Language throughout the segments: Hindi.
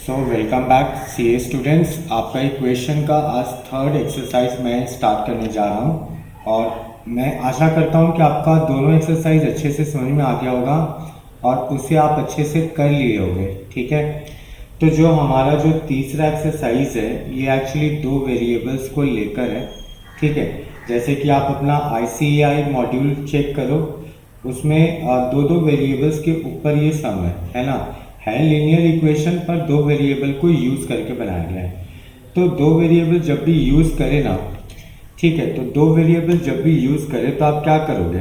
So welcome back CA students. आपका इक्वेशन का आज थर्ड एक्सरसाइज मैं स्टार्ट करने जा रहा हूँ और मैं आशा करता हूँ कि आपका दोनों एक्सरसाइज अच्छे से समझ में आ गया होगा और उसे आप अच्छे से कर लिए होंगे। ठीक है, तो जो हमारा जो तीसरा एक्सरसाइज है ये एक्चुअली दो वेरिएबल्स को लेकर है। ठीक है, जैसे कि आप अपना ICAI मॉड्यूल चेक करो, उसमें दो दो वेरिएबल्स के ऊपर ये सम है ना, है लीनियर इक्वेशन पर दो वेरिएबल को यूज़ करके बनाया गया है। तो दो वेरिएबल जब भी यूज़ करें ना, ठीक है, तो दो वेरिएबल जब भी यूज़ करें तो आप क्या करोगे,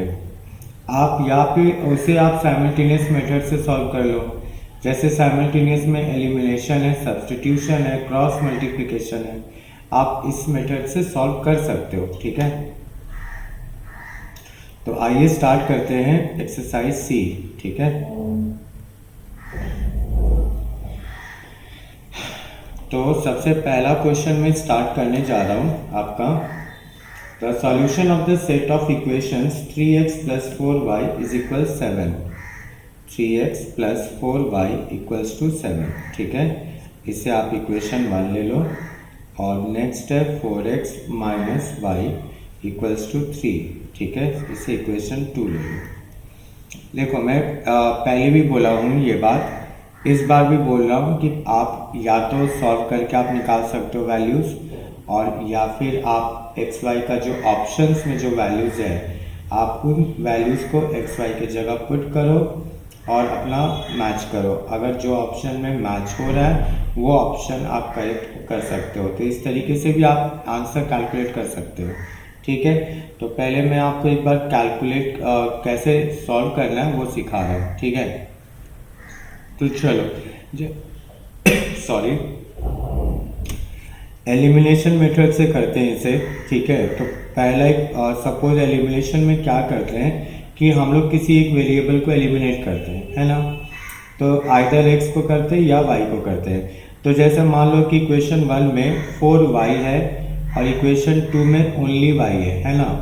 आप यहाँ पे उसे आप साइमल्टेनियस मेथड से सॉल्व कर लो। जैसे साइमल्टेनियस में एलिमिनेशन है, सब्स्टिट्यूशन है, क्रॉस मल्टीप्लिकेशन है, आप इस मेथड से सॉल्व कर सकते हो। ठीक है, तो आइए स्टार्ट करते हैं एक्सरसाइज सी। ठीक है, तो सबसे पहला क्वेश्चन मैं स्टार्ट करने जा रहा हूँ आपका। The solution of the set of equations 3x + 4y = 7। 3x + 4y = 7। ठीक है, इसे आप इक्वेशन 1 ले लो और नेक्स्ट है 4x - y = 3। ठीक है, इसे इक्वेशन 2 ले लो। देखो मैं पहले भी बोला हूँ ये बात, इस बार भी बोल रहा हूँ कि आप या तो सॉल्व करके आप निकाल सकते हो वैल्यूज़, और या फिर आप एक्स वाई का जो ऑप्शंस में जो वैल्यूज़ है आप उन वैल्यूज़ को एक्स वाई की जगह पुट करो और अपना मैच करो। अगर जो ऑप्शन में मैच हो रहा है वो ऑप्शन आप करेक्ट कर सकते हो। तो इस तरीके से भी आप आंसर कैलकुलेट कर सकते हो। ठीक है, तो पहले मैं आपको एक बार कैलकुलेट कैसे सॉल्व करना है वो सिखा रहा हूँ। ठीक है, तो चलो सॉरी, एलिमिनेशन मेथड से करते हैं इसे। ठीक है, तो पहला एक सपोज एलिमिनेशन में क्या करते हैं कि हम लोग किसी एक वेरिएबल को एलिमिनेट करते हैं, है ना। तो आइदर एक्स को करते हैं या वाई को करते हैं। तो जैसे मान लो कि इक्वेशन 1 में 4y है और इक्वेशन 2 में ओनली y है ना।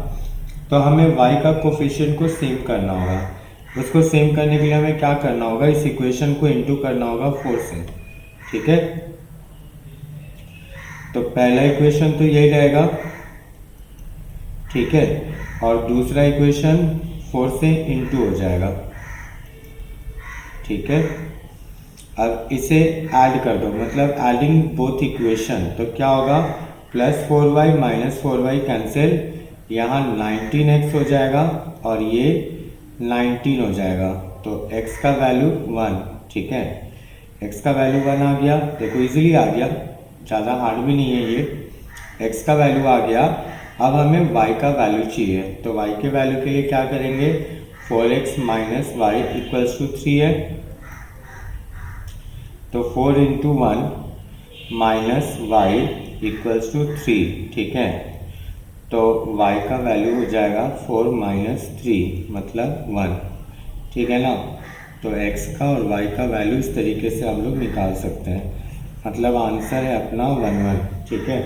तो हमें y का कोफिशिएंट को सेम करना होगा। उसको सेम करने के लिए हमें क्या करना होगा, इस इक्वेशन को इनटू करना होगा 4 से। ठीक है, तो पहला इक्वेशन तो यही रहेगा। ठीक है, और दूसरा इक्वेशन 4 से इनटू हो जाएगा। ठीक है, अब इसे ऐड कर दो, मतलब एडिंग बोथ इक्वेशन, तो क्या होगा, +4y - 4y कैंसिल, यहाँ 19x हो जाएगा और ये 19 हो जाएगा। तो x का वैल्यू 1। ठीक है, x का वैल्यू 1 आ गया। देखो इजीली आ गया, ज़्यादा हार्ड भी नहीं है ये। x का वैल्यू आ गया। अब हमें y का वैल्यू चाहिए, तो y के वैल्यू के लिए क्या करेंगे, 4x - y = 3 है। तो 4 × 1 - y = 3। ठीक है, तो y का वैल्यू हो जाएगा 4 - 3 मतलब 1। ठीक है ना, तो x का और y का वैल्यू इस तरीके से हम लोग निकाल सकते हैं, मतलब आंसर है अपना 1 1। ठीक है,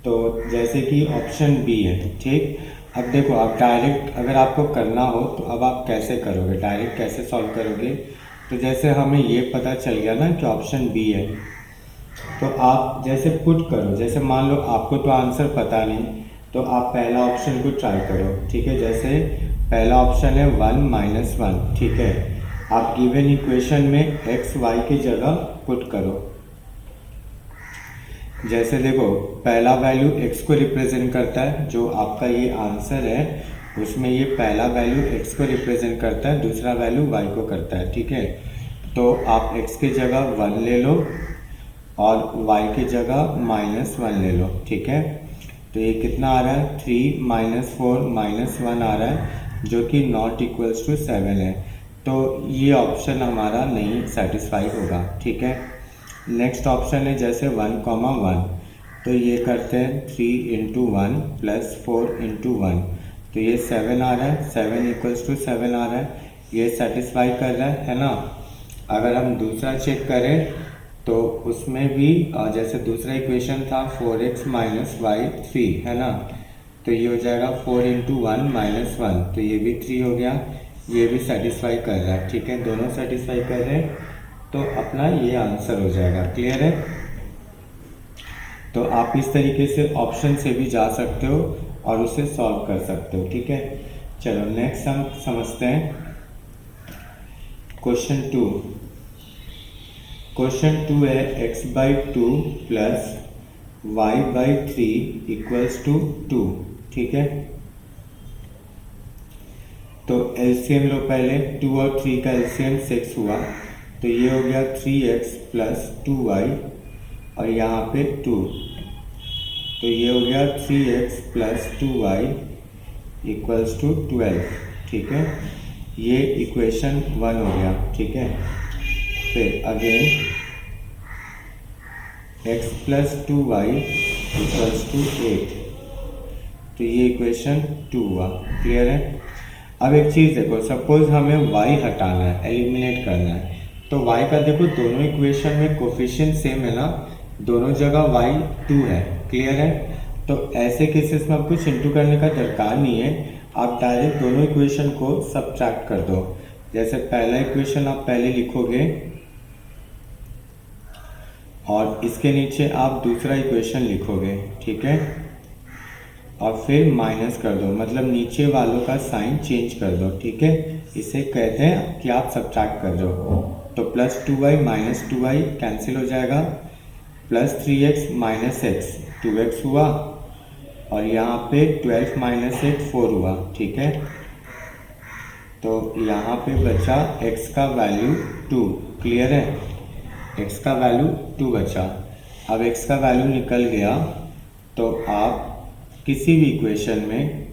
तो जैसे कि ऑप्शन बी है। ठीक, अब देखो आप डायरेक्ट अगर आपको करना हो तो अब आप कैसे करोगे, डायरेक्ट कैसे सॉल्व करोगे। तो जैसे हमें ये पता चल गया ना कि ऑप्शन बी है, तो आप जैसे पुट करो, जैसे मान लो आपको तो आंसर पता नहीं, तो आप पहला ऑप्शन को ट्राई करो। ठीक है, जैसे पहला ऑप्शन है 1 - 1। ठीक है, आप गिवन इक्वेशन में एक्स वाई की जगह पुट करो। जैसे देखो पहला वैल्यू x को रिप्रेजेंट करता है, जो आपका ये आंसर है उसमें ये पहला वैल्यू x को रिप्रेजेंट करता है, दूसरा वैल्यू y को करता है। ठीक है, तो आप x की जगह 1 ले लो और y की जगह -1 ले लो। ठीक है, तो ये कितना आ रहा है, 3 - 4 - 1 आ रहा है, जो कि नॉट इक्वल्स टू 7 है। तो ये ऑप्शन हमारा नहीं सेटिस्फाई होगा। ठीक है, नेक्स्ट ऑप्शन है जैसे 1, 1, तो ये करते हैं 3 × 1 + 4 × 1, तो ये 7 आ रहा है, 7 = 7 आ रहा है, ये सेटिस्फाई कर रहा है ना। अगर हम दूसरा चेक करें तो उसमें भी जैसे दूसरा इक्वेशन था 4x - y 3 है ना, तो ये हो जाएगा 4 × 1 - 1, तो ये भी 3 हो गया, ये भी सेटिस्फाई कर रहा है। ठीक है, दोनों सेटिस्फाई कर रहे हैं। तो अपना ये आंसर हो जाएगा। क्लियर है? तो आप इस तरीके से ऑप्शन से भी जा सकते हो और उसे सॉल्व कर सकते हो। ठीक है, चलो नेक्स्ट हम समझते हैं क्वेश्चन 2। क्वेश्चन 2 है x/2 plus y/3 equals to 2। ठीक है, तो एलसीएम लो पहले। 2 और 3 का एलसीएम 6 हुआ, तो ये हो गया 3x प्लस 2y और यहाँ पे 2, तो ये हो गया 3x plus 2y equals to 12। ठीक है, ये इक्वेशन 1 हो गया। ठीक है, फिर again x plus 2y equals to 8, तो ये इक्वेशन 2 हुआ। क्लियर है? अब एक चीज़ देखो, सपोज हमें y हटाना है, एलिमिनेट करना है, तो y का देखो दोनों इक्वेशन में कोफिशिएंट सेम है ना, दोनों जगह y 2 है। क्लियर है? तो ऐसे केसेस में आपको इंटू करने का दरकार नहीं है, आप डायरेक्ट दोनों इक्वेशन को सब्ट्रैक्ट कर दो। जैसे पहला इक्वेशन आप पहले लिखोगे और इसके नीचे आप दूसरा इक्वेशन लिखोगे। ठीक है, और फिर माइनस कर दो, मतलब नीचे वालों का साइन चेंज कर दो। ठीक है, इसे कहते हैं कि आप सब्ट्रैक्ट कर दो। तो plus 2y minus 2y cancel हो जाएगा, plus 3x minus x 2x हुआ, और यहाँ पे 12 माइनस 8 4 हुआ। ठीक है, तो यहाँ पे बचा x का वैल्यू 2। क्लियर है? x का वैल्यू 2 बचा। अब x का वैल्यू निकल गया, तो आप किसी भी इक्वेशन में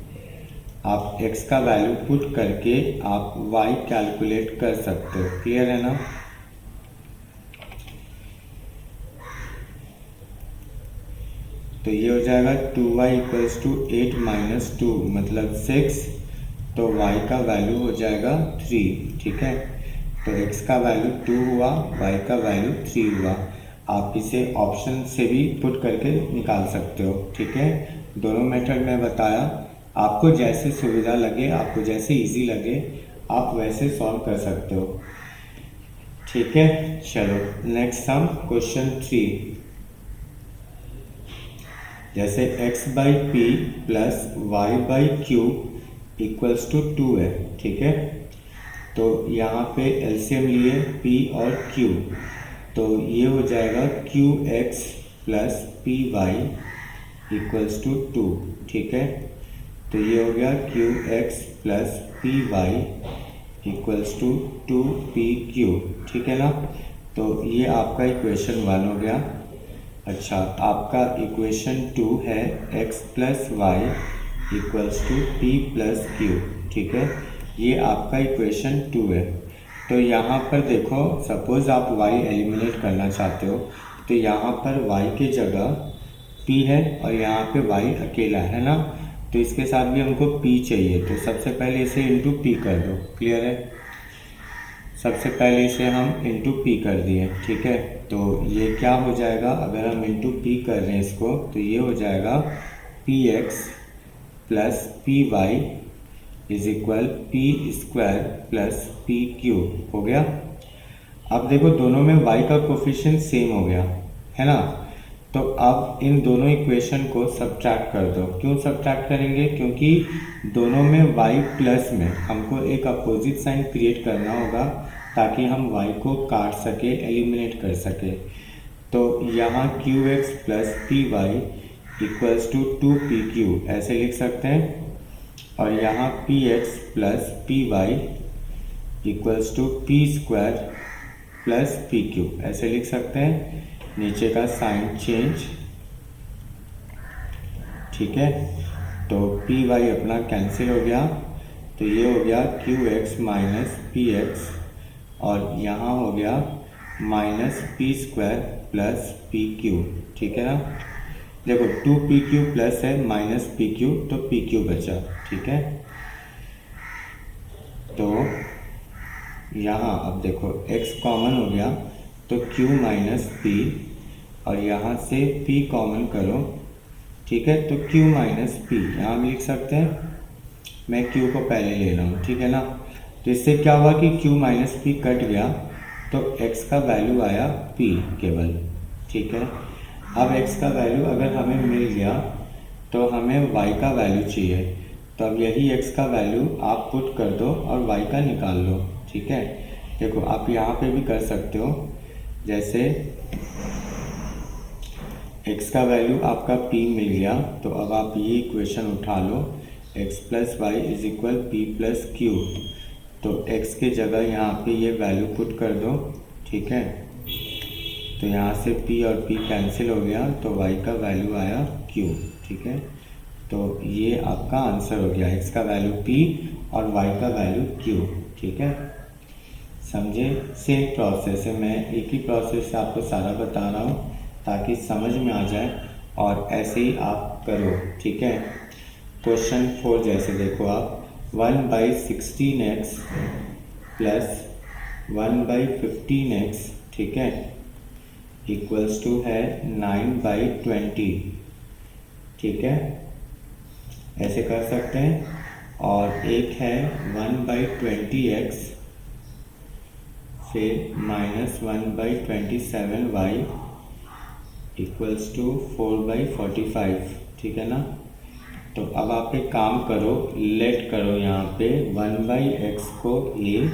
आप x का वैल्यू पुट करके आप y कैलकुलेट कर सकते हो। क्लियर है ना? तो ये हो जाएगा 2y इक्वल्स टू 8 माइनस 2 मतलब 6, तो y का वैल्यू हो जाएगा 3। ठीक है, तो x का वैल्यू 2 हुआ, y का वैल्यू 3 हुआ। आप इसे ऑप्शन से भी पुट करके निकाल सकते हो। ठीक है, दोनों मेथड में बताया, आपको जैसे सुविधा लगे, आपको जैसे इजी लगे, आप वैसे सॉल्व कर सकते हो। ठीक है, चलो नेक्स्ट सम क्वेश्चन 3। जैसे x/p plus y/q equals to 2 है। ठीक है, तो यहाँ पे एलसीएम लिए p और q, तो ये हो जाएगा qx plus py equals to 2। ठीक है, तो ये हो गया qx plus py equals to 2pq। ठीक है ना? तो ये आपका इक्वेशन 1 हो गया। अच्छा, आपका इक्वेशन 2 है x plus Y equals to p plus Q. ठीक है, ये आपका इक्वेशन 2 है। तो यहाँ पर देखो, सपोज आप y एलिमिनेट करना चाहते हो, तो यहाँ पर y के जगह p है और यहाँ पे y अकेला है ना, तो इसके साथ भी हमको p चाहिए, तो सबसे पहले इसे इंटू p कर दो। क्लियर है? सबसे पहले इसे हम इंटू p कर दिए। ठीक है, तो ये क्या हो जाएगा, अगर हम इंटू p कर रहे हैं इसको, तो ये हो जाएगा px plus py is equal P square plus P cube हो गया। अब देखो दोनों में y का कोफिशिएंट सेम हो गया है ना, तो अब इन दोनों इक्वेशन को सब्ट्रैक्ट कर दो। क्यों सब्ट्रैक्ट करेंगे? क्योंकि दोनों में y प्लस में हमको एक अपोजिट साइन क्रिएट करना होगा ताकि हम y को काट सके, एलिमिनेट कर सके। तो यहाँ qx plus P Y equals to 2pq ऐसे लिख सकते हैं, और यहाँ px plus P Y equals to P square plus P Q ऐसे लिख सकते हैं। नीचे का साइन चेंज। ठीक है, तो पी वाई अपना कैंसिल हो गया, तो ये हो गया Q x minus P x, और यहाँ हो गया minus P square plus P Q. ठीक है ना? देखो 2pq प्लस है माइनस pq, तो pq बचा। ठीक है, तो यहाँ अब देखो x कॉमन हो गया, तो q माइनस p, और यहाँ से p कॉमन करो। ठीक है, तो q माइनस p यहाँ भी लिख सकते हैं, मैं q को पहले ले रहा हूँ। ठीक है ना? तो इससे क्या हुआ कि q माइनस p कट गया, तो x का वैल्यू आया p केवल, ठीक है। अब x का वैल्यू अगर हमें मिल गया तो हमें y का वैल्यू चाहिए, तो अब यही x का वैल्यू आप पुट कर दो और y का निकाल लो, ठीक है। देखो आप यहाँ पे भी कर सकते हो, जैसे x का वैल्यू आपका p मिल गया, तो अब आप ये इक्वेशन उठा लो, x plus Y is equal P plus Q, तो x की जगह यहाँ पे ये वैल्यू पुट कर दो, ठीक है। तो यहाँ से p और p कैंसिल हो गया, तो y का वैल्यू आया q, ठीक है। तो ये आपका आंसर हो गया, x का वैल्यू p और y का वैल्यू q, ठीक है। समझे? सेम प्रोसेस है, मैं एक ही प्रोसेस से आपको सारा बता रहा हूँ ताकि समझ में आ जाए, और ऐसे ही आप करो, ठीक है। क्वेश्चन 4 जैसे देखो आप, 1/16x प्लस 1/15x, ठीक है, इक्वल्स टू है 9/20, ठीक है, ऐसे कर सकते हैं। और एक है 1/20x फिर माइनस 1/27y इक्वल्स टू 4/45, ठीक है ना। तो अब आप एक काम करो, लेट करो यहाँ पे 1/x को a,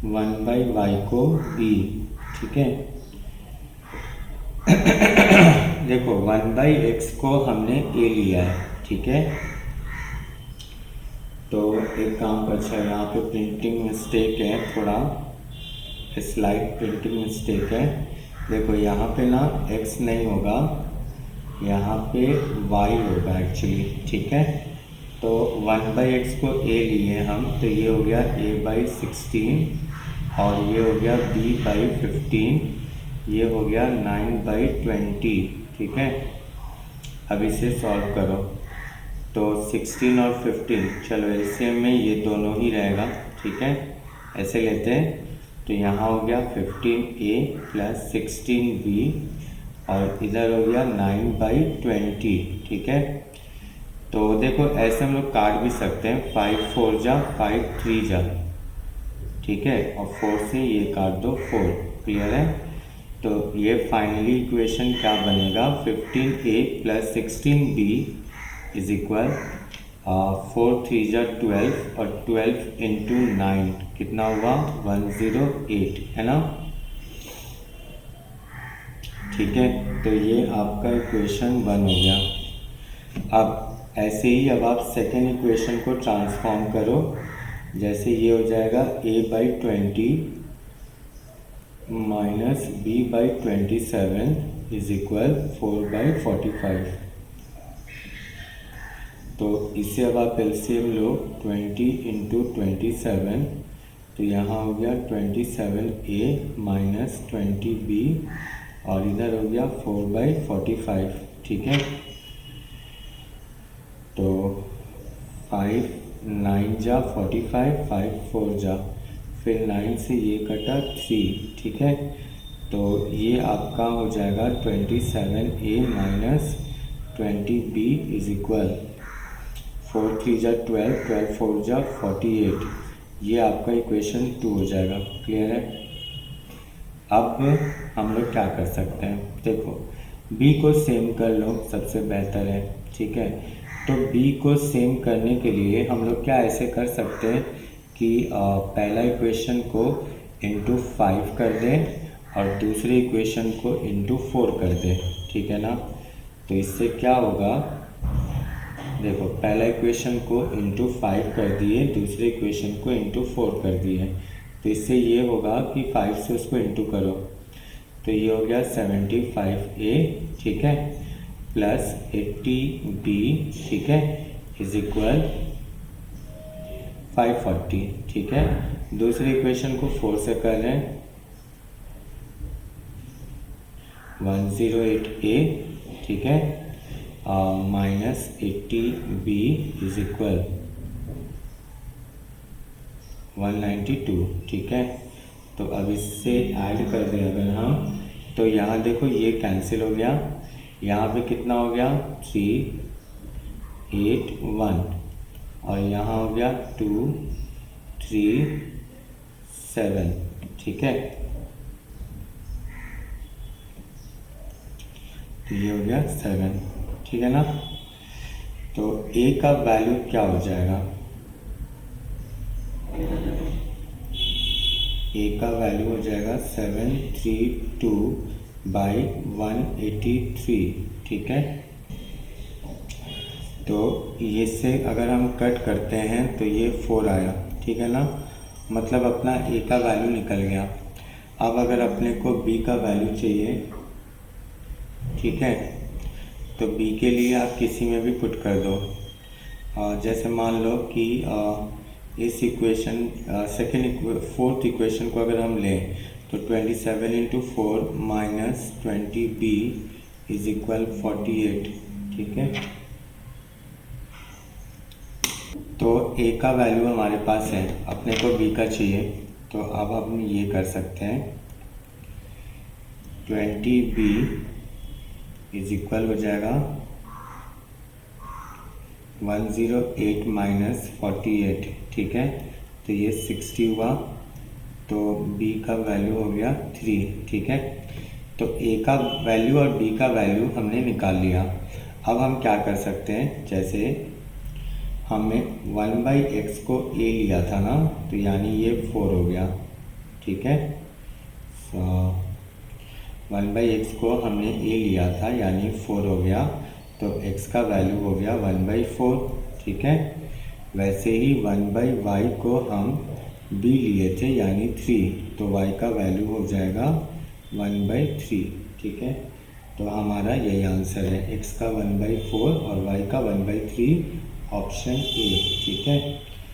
1/y को b, ठीक है। देखो 1/x को हमने a लिया है, ठीक है। तो एक काम कर, अच्छा यहाँ पे प्रिंटिंग मिस्टेक है, थोड़ा स्लाइड प्रिंटिंग मिस्टेक है। देखो यहाँ पे ना x नहीं होगा, यहाँ पे y होगा एक्चुअली, ठीक है। तो 1/x को a लिए हम, तो ये हो गया a/16 और ये हो गया b/15, ये हो गया 9/20, ठीक है। अब इसे सॉल्व करो, तो 16 और 15, चलो एलसीएम में ये दोनों ही रहेगा, ठीक है, ऐसे लेते हैं। तो यहाँ हो गया 15a प्लस 16b और इधर हो गया 9/20, ठीक है। तो देखो ऐसे हम लोग काट भी सकते हैं, 5 4 जा 5 3 जा, ठीक है, और 4 से ये काट दो 4, क्लियर है। तो ये फाइनली इक्वेशन क्या बनेगा, 15a plus 16b is equal 4 3 जा 12 और 12 इंटू 9 कितना हुआ 108, है ना, ठीक है। तो ये आपका इक्वेशन 1 हो गया। अब ऐसे ही अब आप सेकेंड इक्वेशन को ट्रांसफॉर्म करो, जैसे ये हो जाएगा a/20 minus b/27 is equal 4/45। तो इससे अब आप एलसीएम लो, 20 इंटू 27, तो यहाँ हो गया 27a माइनस 20b और इधर हो गया 4/45, ठीक है। तो 5 9 जा 45, 5 4 जा, फिर 9 से ये कटा 3, ठीक है। तो ये आपका हो जाएगा 27a minus 20b is equal 4 3 जा 12, 12 4 जा 48, ये आपका इक्वेशन 2 हो जाएगा, क्लियर है। अब हम लोग क्या कर सकते हैं, देखो b को सेम कर लो, सबसे बेहतर है, ठीक है। तो b को सेम करने के लिए हम लोग क्या ऐसे कर सकते हैं कि पहला इक्वेशन को इंटू 5 कर दें और दूसरे इक्वेशन को इंटू 4 कर दें, ठीक है ना। तो इससे क्या होगा, देखो पहला इक्वेशन को इंटू 5 कर दिए, दूसरे इक्वेशन को इंटू 4 कर दिए, तो इससे ये होगा कि 5 से उसको इंटू करो, तो ये हो गया 75a, ठीक है, प्लस 80b, ठीक है, इज इक्वल 540, ठीक है। दूसरे इक्वेशन को 4 से कर रहे हैं, 108a, ठीक है, माइनस 80b इज इक्वल 192, ठीक है। तो अब इससे ऐड कर दें अगर हम, तो यहाँ देखो ये कैंसिल हो गया, यहाँ पे कितना हो गया 3 8 1 और यहाँ हो गया 2 3 7, ठीक है। तो ये हो गया 7, ठीक है ना। तो a का वैल्यू क्या हो जाएगा, a का वैल्यू हो जाएगा 732/183, ठीक है। तो ये से अगर हम कट करते हैं तो ये 4 आया, ठीक है ना, मतलब अपना a का वैल्यू निकल गया। अब अगर अपने को b का वैल्यू चाहिए, ठीक है, तो b के लिए आप किसी में भी पुट कर दो। जैसे मान लो कि इस इक्वेशन फोर्थ इक्वेशन को अगर हम लें तो 27 × 4 - 20b = 48, ठीक है। तो a का वैल्यू हमारे पास है, अपने को b का चाहिए, तो अब हम ये कर सकते हैं 20b = हो जाएगा 108 - 48, ठीक है। तो ये 60 हुआ, तो b का वैल्यू हो गया 3, ठीक है। तो a का वैल्यू और b का वैल्यू हमने निकाल लिया। अब हम क्या कर सकते हैं, जैसे हमने 1/x को a लिया था ना, तो यानी ये 4 हो गया, ठीक है। 1/x को हमने a लिया था यानी 4 हो गया, तो x का वैल्यू हो गया 1/4, ठीक है। वैसे ही 1/y को हम b लिए थे यानी 3, तो y का वैल्यू हो जाएगा 1/3, ठीक है। तो हमारा यही आंसर है, x का 1/4 और y का 1/3, ऑप्शन ए, ठीक है।